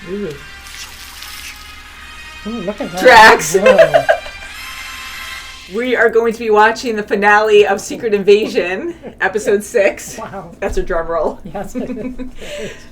Ooh. Ooh, look at that. Drax. We are going to be watching the finale of Secret Invasion, episode 6. Wow. That's a drum roll. Yes.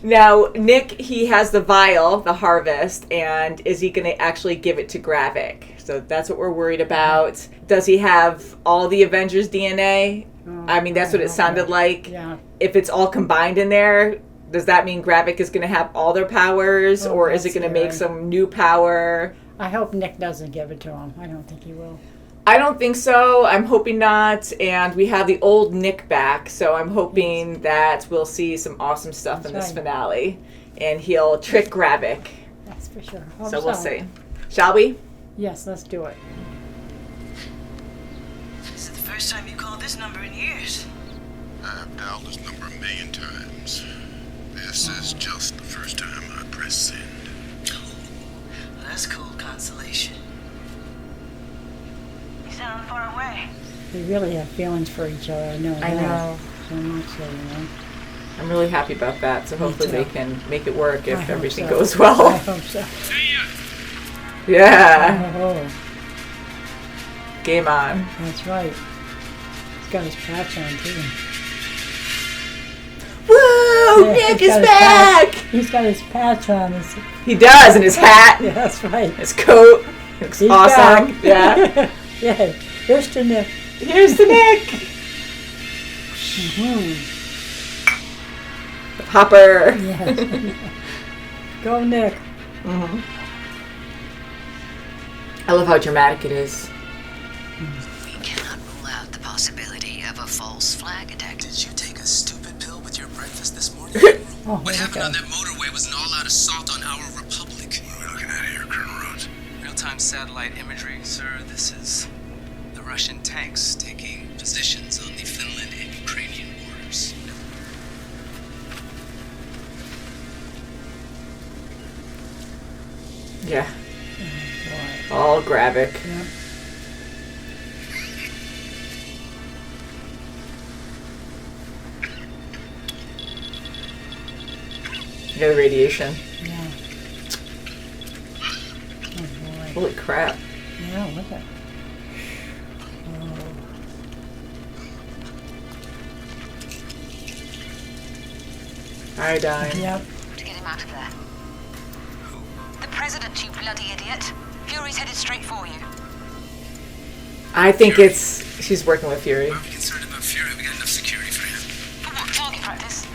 Now, Nick, he has the vial, the harvest, and is he going to actually give it to Gravik? So that's what we're worried about. Does he have all the Avengers DNA? I mean, that's what it sounded like. Yeah. If it's all combined in there, does that mean Gravik is going to have all their powers, or is it going to make some new power? I hope Nick doesn't give it to him. I don't think he will. I don't think so. I'm hoping not. And we have the old Nick back, so I'm hoping that we'll see some awesome stuff in this finale. And he'll trick Gravik. That's for sure. So we'll see. Shall we? Yes, let's do it. This is the first time you called this number in years. I've dialed this number 1 million times. This is just the first time I press send. Well, that's cold consolation. You sound far away. They really have feelings for each other. I know. I know. So much so, you know. I'm really happy about that. So hopefully they can make it work if everything so. goes well. I hope so. Yeah. Oh, Game on. that's right. He's got his patch on, too. Woo! Yeah, Nick he's is got his back! He's got his patch on. He does, and his hat, Yeah, that's right. his coat. Looks He's awesome. back. Yeah. Yeah. Here's to Nick. Here's the Nick. Hmm. The popper. Yes. Go, Nick. Mm-hmm. I love how dramatic it is. We cannot rule out the possibility of a false flag attack. Did you take a stupid pill with your breakfast this morning? Oh, What here we happened go. on that motorway was an all-out assault on our republic. What are we looking at here, Colonel Rhodes? Real-time satellite imagery, sir. This is the Russian tanks taking positions on the Finland and Ukrainian borders. Yeah. Boy. All Gravik. Yeah. Yeah, the radiation. Yeah. Oh, boy. Holy crap. Yeah, look at. Oh. Iodine. Yep. To get him out of there. The president, you bloody idiot. Fury's headed straight for you. I think she's working with Fury. Why are we concerned about Fury? We got enough security for him. For what? Target practice?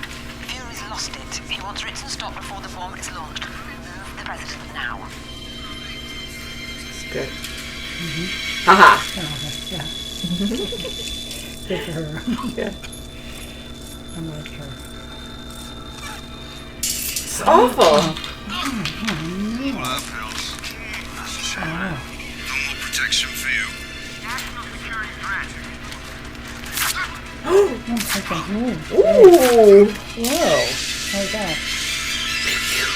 Fury's lost it. He wants Ritz stop before the bomb is launched. Remove the president now. Good. Haha. Oh, yeah. Good for her. Yeah. I like her. It's awful. Well, that pills. That's a shame. No more protection for you. National security threat. Oh, okay. Ooh. Whoa. Like that.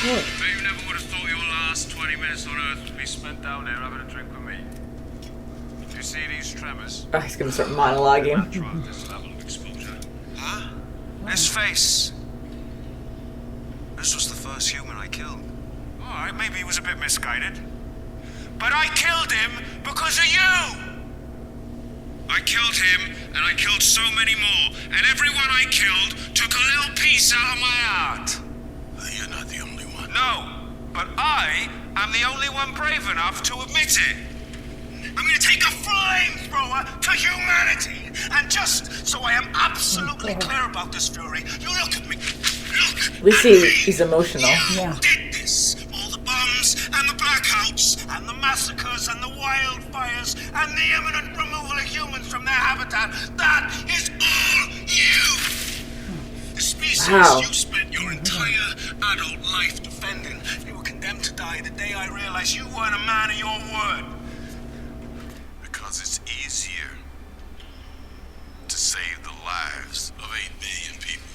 Look. But you never would have thought your last 20 minutes on Earth would be spent down there having a drink with me. Do you see these tremors? Oh, he's gonna start monologuing. Drug this level of exposure. Huh? This face. This was the first human I killed. Alright, maybe he was a bit misguided. But I killed him because of you! I killed him, and I killed so many more. And everyone I killed took a little piece out of my heart. You're not the only one. No, but I am the only one brave enough to admit it. I'm going to take a flamethrower to humanity. And just so I am absolutely clear about this, Fury, you look at me. Look. We see he's emotional. Yeah. Who did this? All the bombs and the blackouts and the massacres and the wildfires and the imminent removal of humans from their habitat. That is all you. The species you spent your entire adult life defending. You were condemned to die the day I realized you weren't a man of your word. Because it's easier to save the lives of 8 billion people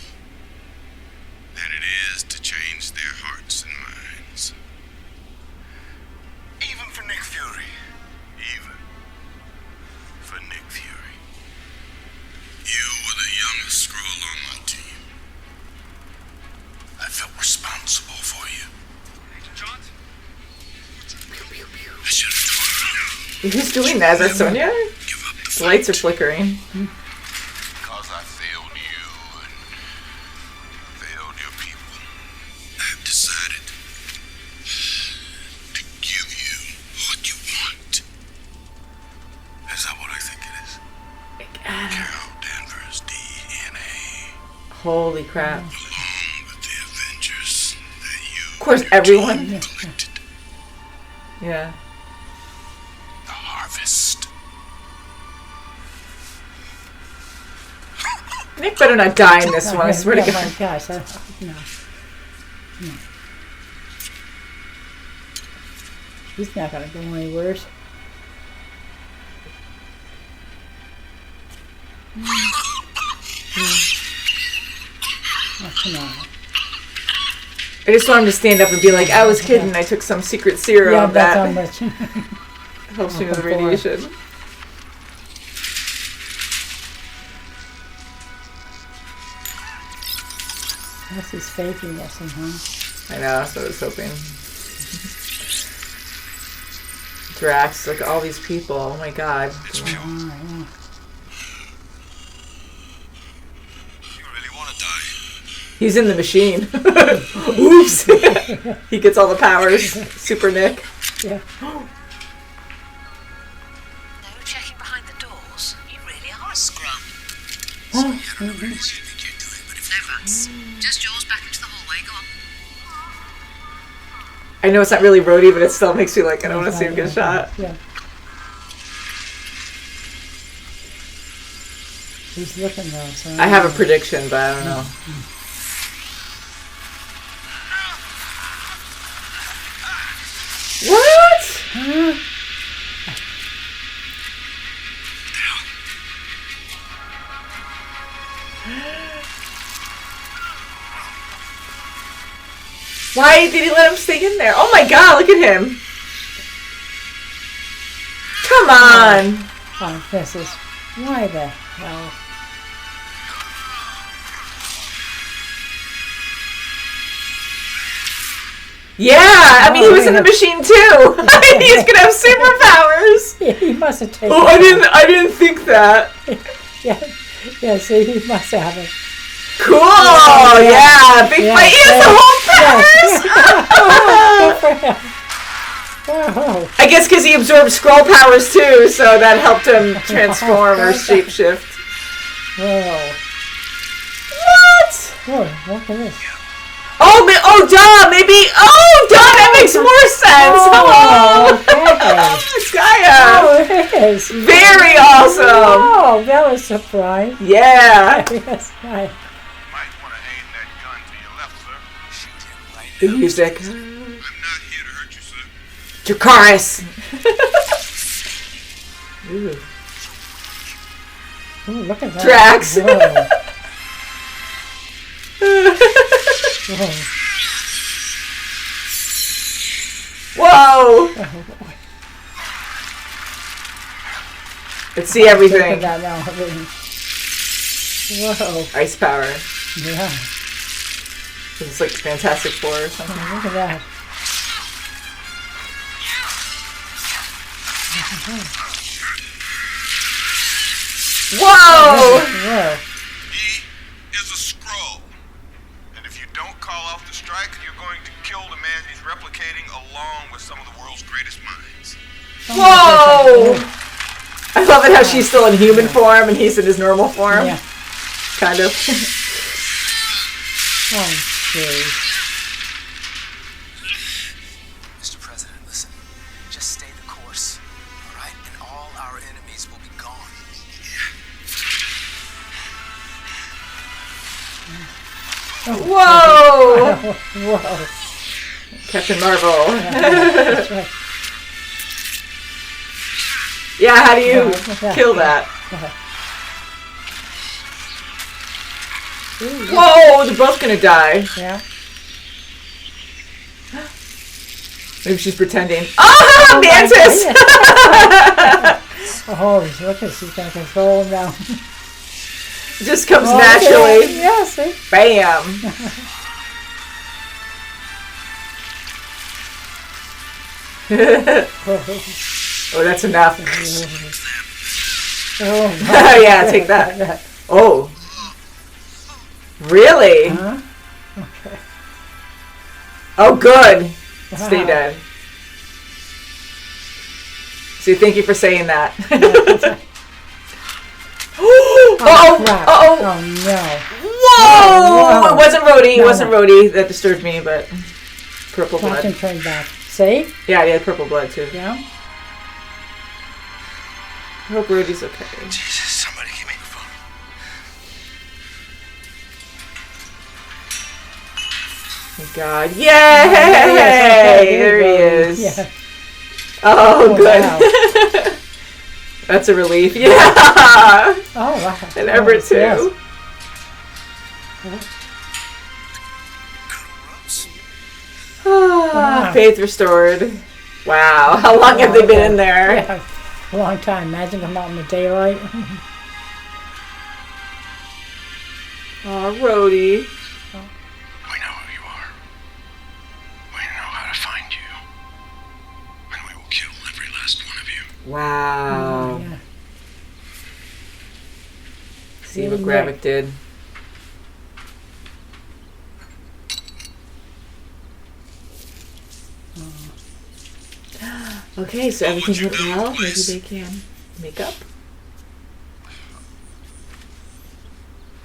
than it is to change their hearts and minds. Even for Nick Fury. Even for Nick Fury. You were the youngest Skrull on my team. I felt responsible for you. Agent Who's doing that? Is that Sonia? Give up the The lights are flickering. Because I failed you and failed your people. I have decided to give you what you want. Is that what I think it is? Carol Danvers' DNA. Holy crap. Along with the Avengers that you Of course, everyone. collected. Yeah. The harvest. Nick better not die in this one, I swear to Oh God. my gosh. No. He's not going to go any worse. Oh, come on. I just want him to stand up and be like, I was kidding, I took some secret serum Yeah, that's how that much. helps me with the before. radiation. That's his faking us somehow. I know, that's what I was hoping. Drax, like all these people, oh my god. It's pure. Oh, yeah. You really want to die? He's in the machine. Oops. He gets all the powers. Super Nick. Yeah. No checking behind the doors. You really are a Skrull. I don't know what it is you think you're doing, but if no thanks, just yours back into the hallway. Go on. I know it's not really roadie, but it still makes me like, I don't want to see him get shot. Yeah. He's looking though, so I have a prediction, but I don't know. What? Why did he let him stay in there? Oh my god, look at him. Come on. Oh, this is why the hell? Yeah, I mean, he was in the machine too. He's gonna have superpowers. Yeah, he must have taken. Oh, I didn't think that. Yeah, yeah. See, he must have it. Cool. Yeah, big fight. He has the whole powers. Good for him. Whoa. I guess because he absorbed Skrull powers too, so that helped him transform or shapeshift. Whoa. What? Whoa, look at this. Oh, duh, maybe. Oh, duh, that makes more sense. Hello. Okay. Gaia. Oh, it is. Very awesome. Oh, that was a surprise. Yeah. Yes, right. Might want to aim that gun to your left, sir. Shoot him right The now. music. I'm not here to hurt you, sir. Dracarys. Ooh. Ooh, look at that. Drax. Whoa. Whoa. Whoa. Let's see Look everything. at that now. Whoa. Ice power. Yeah. It's like Fantastic Four or something. Look at that. Whoa! Whoa. He is a Skrull. And if you don't call off the strike, you're going to kill the man he's replicating along with some of the world's greatest minds. Whoa! I love it how she's still in human form and he's in his normal form. Yeah. Kind of. Oh, jeez. Mr. President, listen. Just stay the course, all right? And all our enemies will be gone. Whoa! Whoa. Captain Marvel. That's right. Yeah, how do you Yeah. kill that? Ooh, Whoa, they're both gonna die. yeah. Maybe she's pretending. Oh, Mantis! Oh, look at she's gonna control him now. Just comes Oh, naturally. Yeah, see? Bam. Whoa. Oh, that's enough. Oh, Yeah, take that. Oh. Really? Huh? Okay. Oh, good. Stay Wow. dead. See, thank you for saying that. Oh, Uh-oh. crap. Uh-oh. Oh, no. Whoa! no. It wasn't Rhodey. It No, wasn't no. Rhodey that disturbed me, but purple blood. Concentrate back. See? Yeah, he had purple blood too. Yeah. I hope Rhodey's okay. Jesus, somebody give me the phone. Thank God. Yay! Yes, okay, There he Rhodey. is. Yeah. Oh, good. Wow. That's a relief. Yeah! Oh, wow. And Everett too. Yes. Ah, faith restored. Wow. How long have they been in there? Yeah. A long time. Imagine them out in the daylight. Oh, Rhodey. We know who you are. We know how to find you. And we will kill every last one of you. Wow. Yeah. See what Gravik did. Okay, so everything went well. Maybe they can make up.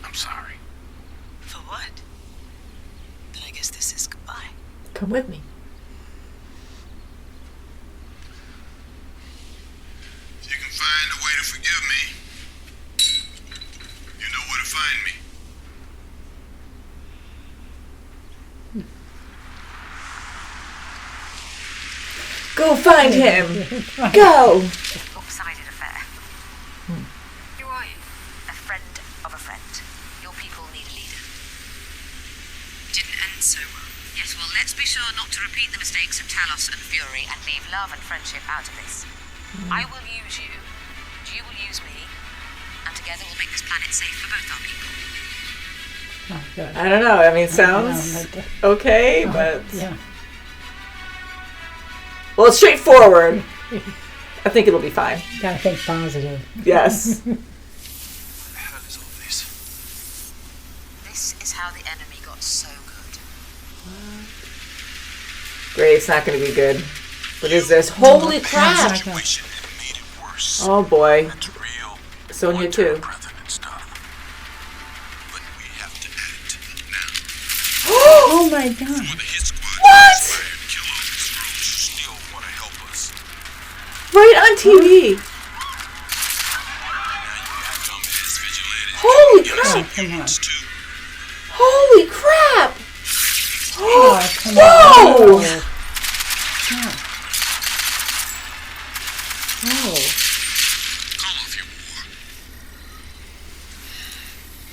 I'm sorry. For what? Then I guess this is goodbye. Come with me. If you can find a way to forgive me, you know where to find me. Go find him. Go. Lopsided affair. Who are you? A friend of a friend. Your people need a leader. Didn't end so well. Yes, well, let's be sure not to repeat the mistakes of Talos and Fury and leave love and friendship out of this. I will use you, and you will use me, and together we'll make this planet safe for both our people. Oh, good. I don't know. I mean, sounds okay, but Yeah. well, it's straightforward. I think it'll be fine. Gotta think positive. Yes. What the hell is all this? This is how the enemy got so good. Great. It's not going to be good. What is this? Holy crap! Situation made it worse. Oh boy. It's real. Sonya too. Brethren and stuff. But we have to act now. Oh my God. Before the hit squad What? inspired to kill all the Skrulls who still want to help us. Right on TV. Now you act on it as vigilantes. Holy Give us crap! some Come on. humans too. Holy crap! Oh, come Whoa! on. Yeah. Oh. Call off your war.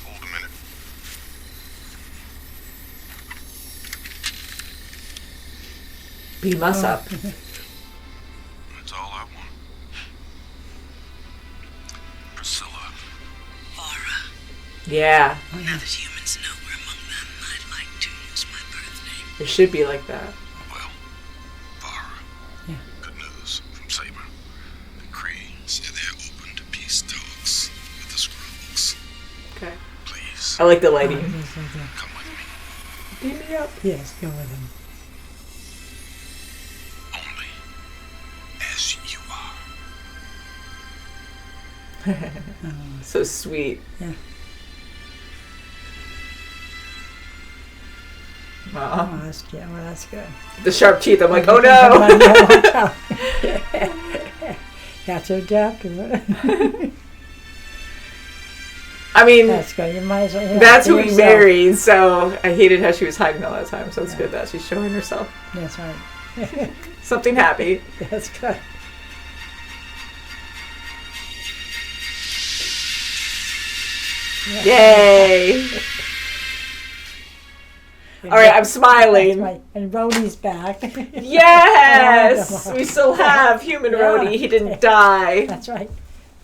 Hold a minute. Beam us up. That's all I want. Priscilla. Vara, Yeah. now that humans know we're among them, I'd like to use my birth name. It should be like that. Well, Vara. Yeah. Good news from Saber. Kree said they're open to peace talks with the Skrulls. Okay. Please, I like the lighting. come with me. Beam me up. Yes, go with him. Only as you are. So sweet. Yeah. Aw. Oh, that's, yeah, well, that's good. The sharp teeth. I'm like, oh Come no. on, yeah, watch out. Got to adapt to it. I mean, That's good. You might as well. Yeah, that's be who he yourself. married. So I hated how she was hiding all that time. So it's good that she's showing herself. That's right. Something happy. That's good. Yay. All right, I'm smiling. That's right. And Rhodey's back. Yes, we still have human Yeah. Rhodey. He didn't die. That's right.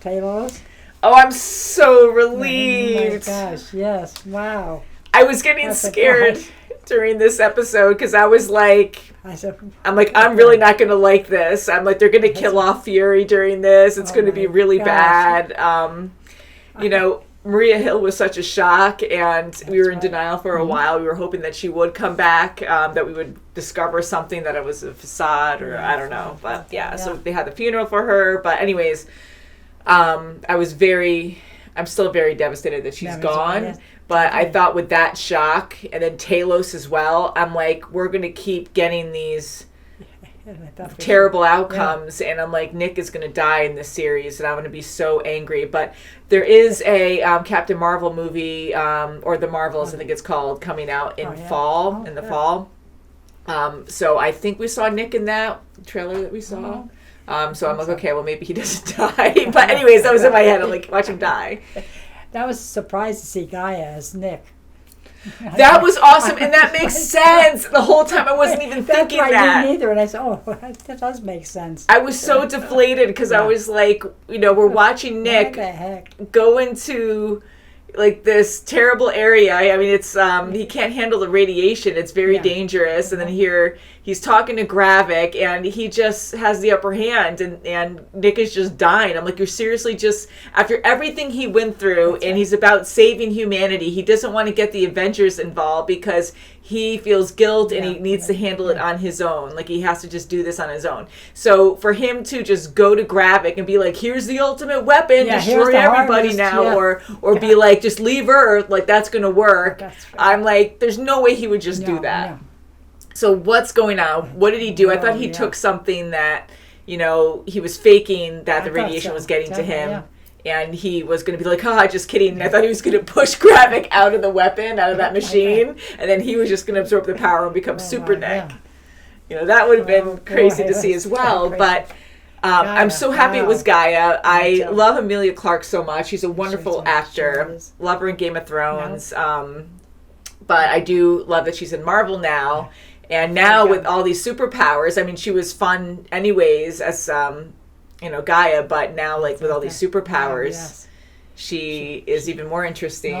Talos. Oh, I'm so Oh my relieved. gosh, yes. Wow. I was getting That's a scared. prize. during this episode because I was like, I'm really not going to like this. I'm like, they're going to kill off Fury during this. It's going to be really bad. You know, Maria Hill was such a shock, and we were in denial for a while. We were hoping that she would come back, that we would discover something, that it was a facade, or I don't know. But so they had the funeral for her. But anyways, I'm still very devastated that she's gone. But I thought with that shock, and then Talos as well, I'm like, we're going to keep getting these terrible outcomes, and I'm like, Nick is going to die in this series, and I'm going to be so angry. But there is a Captain Marvel movie, or The Marvels, I think it's called, coming out in the fall. So I think we saw Nick in that trailer that we saw. So I'm like, okay, well, maybe he doesn't die. But anyways, that was in my head. I'm like, watch him die. That was a surprise to see Gaia as Nick. That was awesome, and that makes sense. The whole time I wasn't even thinking that. Me neither, and I said, oh, that does make sense. I was so deflated because I was like, you know, we're watching Nick go into like this terrible area. I mean, it's he can't handle the radiation. It's very dangerous. And then here he's talking to Gravik, and he just has the upper hand, and Nick is just dying. I'm like, you're seriously just, after everything he went through, and he's about saving humanity, he doesn't want to get the Avengers involved because he feels guilt and he needs to handle it on his own. Like, he has to just do this on his own. So for him to just go to Gravik and be like, here's the ultimate weapon, destroy everybody now, or be like, just leave Earth, like, that's going to work. I'm like, there's no way he would just do that. No. So what's going on? What did he do? I thought he took something that, you know, he was faking that the radiation was getting to him. Yeah. And he was going to be like, just kidding. And I thought he was going to push Gravik out of the weapon, out of that machine. And then he was just going to absorb the power and become Super Nick. You know, that would have been crazy to see as well. But I'm so happy it was Gaia. I love Emilia Clarke so much. She's a wonderful actor. Love her in Game of Thrones. But I do love that she's in Marvel now. And now with all these superpowers, I mean, she was fun anyways as, you know, Gaia, but now, like, with all these superpowers, she is even more interesting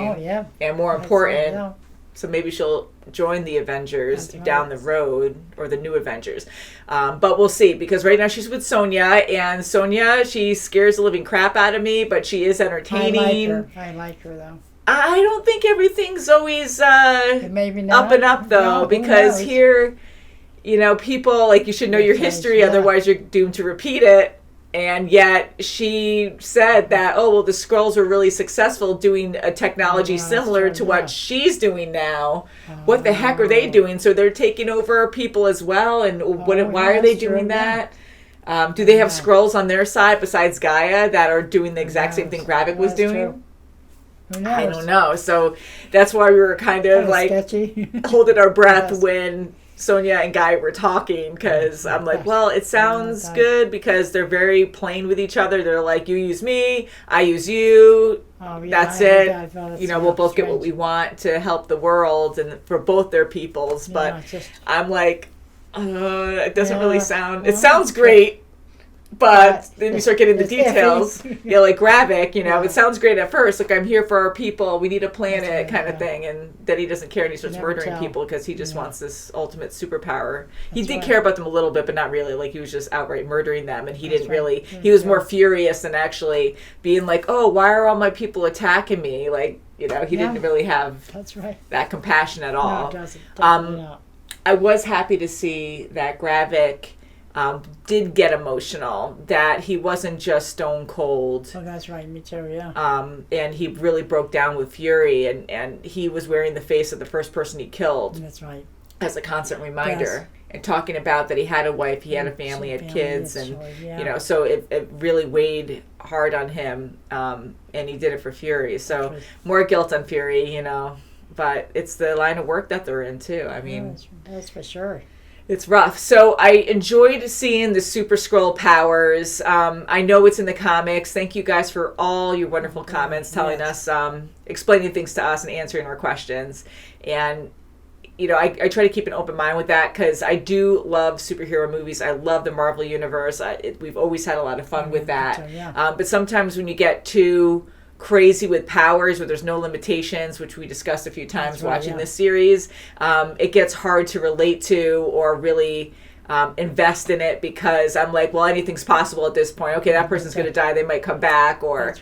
and more important. So maybe she'll join the Avengers down the road, or the new Avengers. But we'll see, because right now she's with Sonya, and Sonya, she scares the living crap out of me, but she is entertaining. I like her, though. I don't think everything's always maybe not. Up and up, though, because here, you know, people, like, you should know your history, otherwise you're doomed to repeat it. And yet she said that, the Skrulls are really successful doing a technology similar to what she's doing now. What the heck are they doing? So they're taking over people as well, and why are they doing that? Do they have Skrulls on their side besides Gaia that are doing the exact same thing Gravik was doing? I don't know. So that's why we were kind of like holding our breath when Sonya and Guy were talking, because I'm like, well, it sounds good because they're very plain with each other. They're like, you use me, I use you. That's it. You know, we'll both get what we want to help the world and for both their peoples. But I'm like, it doesn't really sound. It sounds great. But then you start getting the details. Like Gravik, you know, it sounds great at first. Like, I'm here for our people. We need a planet kind of thing. And then he doesn't care and he starts murdering people because he just wants this ultimate superpower. He did care about them a little bit, but not really. Like, he was just outright murdering them. And he didn't really, he was more furious than actually being like, why are all my people attacking me? Like, you know, he didn't really have that compassion at all. No, it doesn't. I was happy to see that Gravik did get emotional, that he wasn't just stone cold. Oh, that's right, me too, yeah. And he really broke down with Fury, and he was wearing the face of the first person he killed. That's right. As a constant reminder. And talking about that he had a wife, he had a family, had kids, and, you know, so it really weighed hard on him, and he did it for Fury. So more guilt on Fury, you know, but it's the line of work that they're in, too. I mean, that's for sure. It's rough. So I enjoyed seeing the Super Skrull powers. I know it's in the comics. Thank you guys for all your wonderful comments telling us, explaining things to us and answering our questions. And, you know, I try to keep an open mind with that because I do love superhero movies. I love the Marvel Universe. We've always had a lot of fun with that. But sometimes when you get too crazy with powers where there's no limitations, which we discussed a few times watching this series, it gets hard to relate to or really invest in it, because I'm like, well, anything's possible at this point. Okay, that person's going to die. They might come back, or,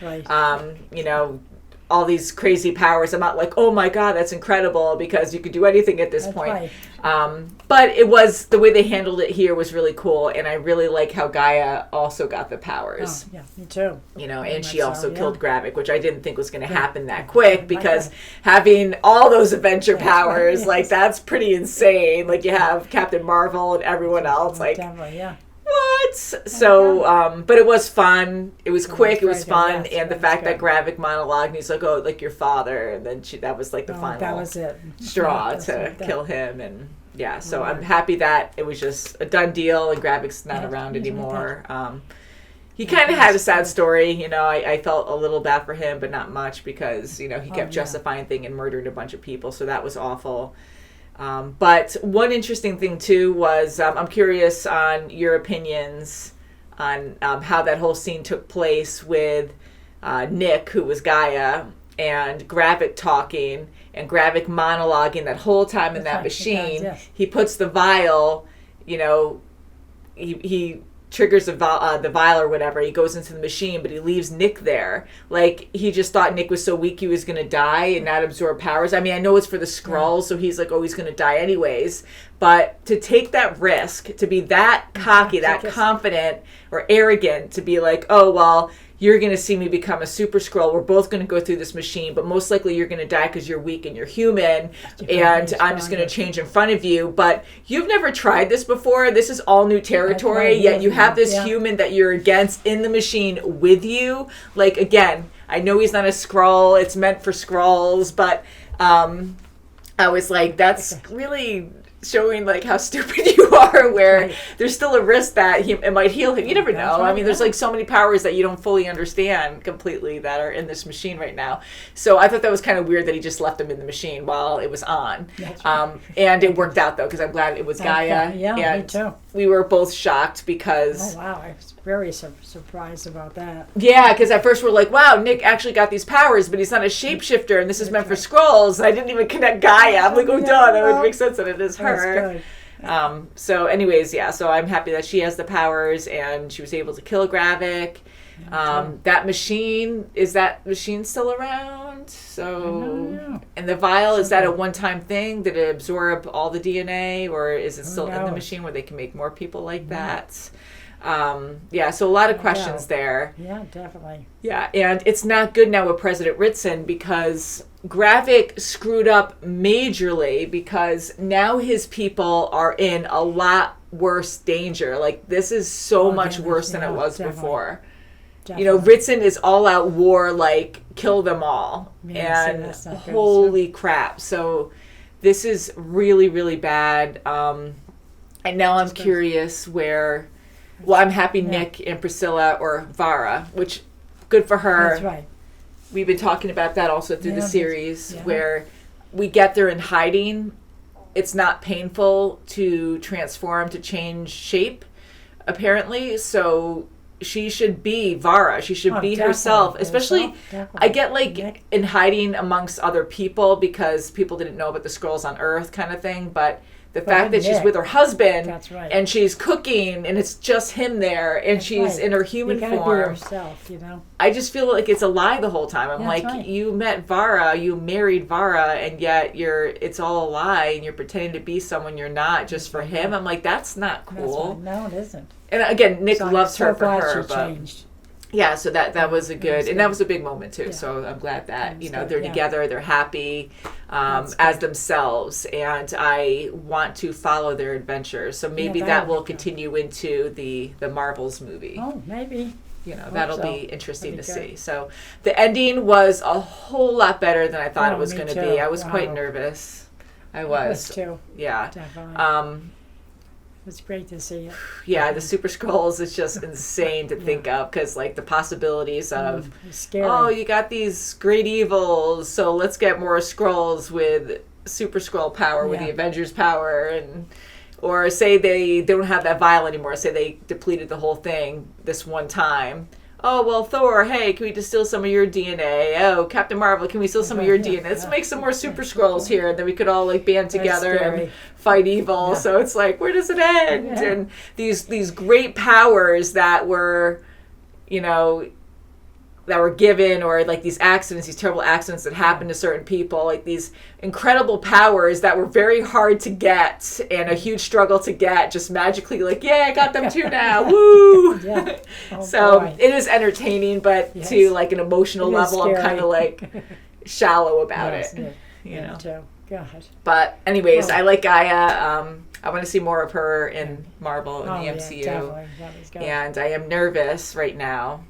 you know, all these crazy powers. I'm not like, oh my God, that's incredible, because you could do anything at this point. But it was, the way they handled it here was really cool, and I really like how Gaia also got the powers. Oh, yeah, me too. You know, and she also killed Gravik, which I didn't think was going to happen that quick, because having all those Avenger powers, like, that's pretty insane. Like, you have Captain Marvel and everyone else, like, what? So, but it was fun. It was quick. It was fun, and the fact that Gravik monologued, and he's like, "Oh, like your father," and then that was like the final straw to kill him, and so I'm happy that it was just a done deal, and Gravik's not around anymore. He kind of had a sad story, you know. I felt a little bad for him, but not much, because you know he kept justifying things and murdering a bunch of people, so that was awful. But one interesting thing too was, I'm curious on your opinions on how that whole scene took place with Nick, who was Gaia, and Gravik talking, and Gravik monologuing that whole time in that machine. He puts the vial, you know, he triggers the vial or whatever. He goes into the machine, but he leaves Nick there. Like, he just thought Nick was so weak he was going to die and not absorb powers. I mean, I know it's for the Skrull, so he's like, oh, he's going to die anyways. But to take that risk, to be that cocky, that confident or arrogant, to be like, oh, well, you're going to see me become a super Skrull. We're both going to go through this machine, but most likely you're going to die because you're weak and you're human, and I'm just going to change in front of you. But you've never tried this before. This is all new territory, yet you have this human that you're against in the machine with you. Like, again, I know he's not a Skrull. It's meant for Skrulls, but I was like, that's really showing like how stupid you are, where there's still a risk that it might heal him. You never know. I mean, there's like so many powers that you don't fully understand completely that are in this machine right now. So I thought that was kind of weird that he just left him in the machine while it was on. And it worked out though, because I'm glad it was Gaia. Yeah, me too. We were both shocked because... Oh, wow. I was very surprised about that. Yeah, because at first we're like, wow, Nick actually got these powers, but he's not a shapeshifter, and this is meant for Skrulls. I didn't even connect Gaia. I'm like, oh, duh, that would make sense that it is her. So anyways, so I'm happy that she has the powers, and she was able to kill Gravik. That machine, is that machine still around? So, and the vial, is that a one-time thing? Did it absorb all the DNA, or is it still in the machine where they can make more people like that? So a lot of questions there. Yeah, definitely. Yeah, and it's not good now with President Ritson, because Gravik screwed up majorly, because now his people are in a lot worse danger. Like, this is so much worse than it was before. You know, Ritson is all out war, like, kill them all. And holy crap. So this is really, really bad. And now I'm curious where... Well, I'm happy Nick and Priscilla, or Vara, which, good for her. That's right. We've been talking about that also through the series, where we get there in hiding. It's not painful to transform, to change shape, apparently. So she should be Vara. She should be herself. Especially, I get like in hiding amongst other people, because people didn't know about the Skrulls on Earth kind of thing, but... The fact that she's with her husband, and she's cooking, and it's just him there, and she's in her human form. Be herself, you know. I just feel like it's a lie the whole time. I'm like, you met Vara, you married Vara, and yet it's all a lie, and you're pretending to be someone you're not just for him. I'm like, that's not cool. No, it isn't. And again, Nick loves her for her, she but changed. Yeah, so that was a good, and that was a big moment too. So I'm glad that they're together, they're happy as themselves, and I want to follow their adventures. So maybe that will continue into the Marvels movie. Oh, maybe. You know, that'll be interesting to see. So the ending was a whole lot better than I thought it was going to be. I was quite nervous. I was too. Yeah. Definitely. It's great to see it. Yeah, the Super Skrulls is just insane to think of, because like the possibilities of, oh, you got these great evils, so let's get more Skrulls with Super Skrull power, with the Avengers power, and or say they don't have that vial anymore. Say they depleted the whole thing this one time. oh, well, Thor, hey, can we just steal some of your DNA? Oh, Captain Marvel, can we steal some of your DNA? Let's make some more Super Skrulls here, and then we could all like band together and fight evil. Yeah. So it's like, where does it end? Yeah. And these great powers that were, you know, that were given, or like these accidents, these terrible accidents that happened to certain people, like these incredible powers that were very hard to get and a huge struggle to get, just magically like, yeah, I got them too now, woo! Yeah. Oh, so boy. It is entertaining, but to like an emotional level, scary. I'm kind of like shallow about it. You know. Too. God. But anyways, I like Gaia. I want to see more of her in Marvel in the MCU. Yeah, and I am nervous right now.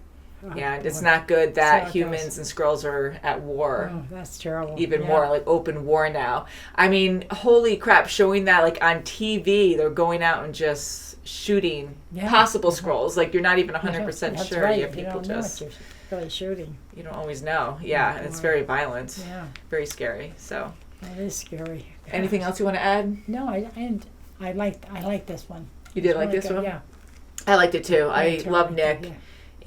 And it's not good that humans and Skrulls are at war. Oh, that's terrible. Even more, like open war now. I mean, holy crap, showing that like on TV, they're going out and just shooting possible Skrulls. Like you're not even 100% sure. Right. You have people you don't just know what you're really shooting. You don't always know. Yeah, and it's very violent. Yeah. Very scary. So. It is scary. Anything else you want to add? No, I like this one. You did like this one? Yeah. I liked it too. I love Nick. Yeah.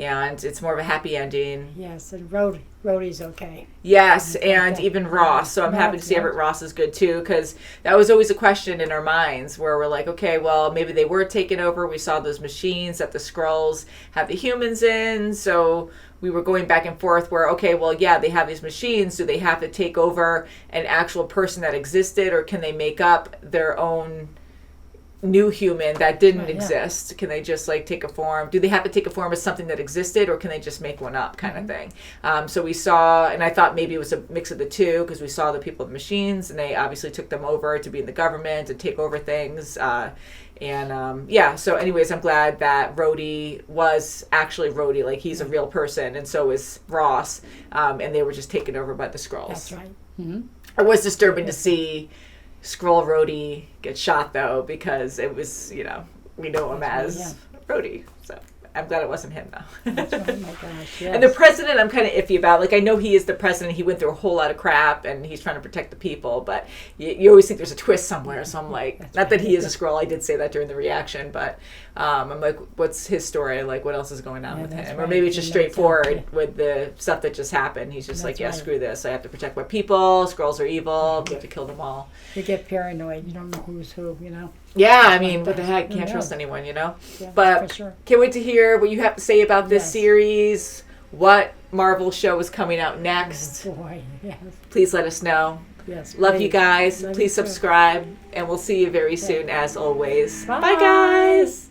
And it's more of a happy ending. Yes, and Rhodey's okay. Yes, and even Ross. So I'm happy to see Everett Ross is good too, because that was always a question in our minds where we're like, okay, well, maybe they were taken over. We saw those machines that the Skrulls have the humans in. So we were going back and forth where, okay, well, yeah, they have these machines. Do they have to take over an actual person that existed, or can they make up their own new human that didn't exist? Can they just like take a form? Do they have to take a form as something that existed, or can they just make one up kind of thing? So we saw, and I thought maybe it was a mix of the two, because we saw the people with machines, and they obviously took them over to be in the government and take over things. So anyways, I'm glad that Rhodey was actually Rhodey, like he's a real person, and so is Ross, and they were just taken over by the Skrulls. That's right. Mm-hmm. It was disturbing to see Skrull Rhodey get shot though, because it was, you know, we know him as Rhodey. So I'm glad it wasn't him though. Oh my gosh, yes. And the president, I'm kind of iffy about. Like, I know he is the president. He went through a whole lot of crap, and he's trying to protect the people. But you always think there's a twist somewhere. So I'm like, not that he is a Skrull. I did say that during the reaction, but I'm like, what's his story? Like, what else is going on with him? Right. Or maybe it's just straightforward with the stuff that just happened. He's just like, screw this. I have to protect my people. Skrulls are evil. We have to kill them all. You get paranoid. You don't know who's who, you know? Yeah, I mean, what the heck? Can't trust anyone, you know? Yeah, but can't wait to hear what you have to say about this series, what Marvel show is coming out next. Oh boy, yes. Please let us know. Yes, love you guys. Please subscribe, and we'll see you very soon, as always. Bye guys.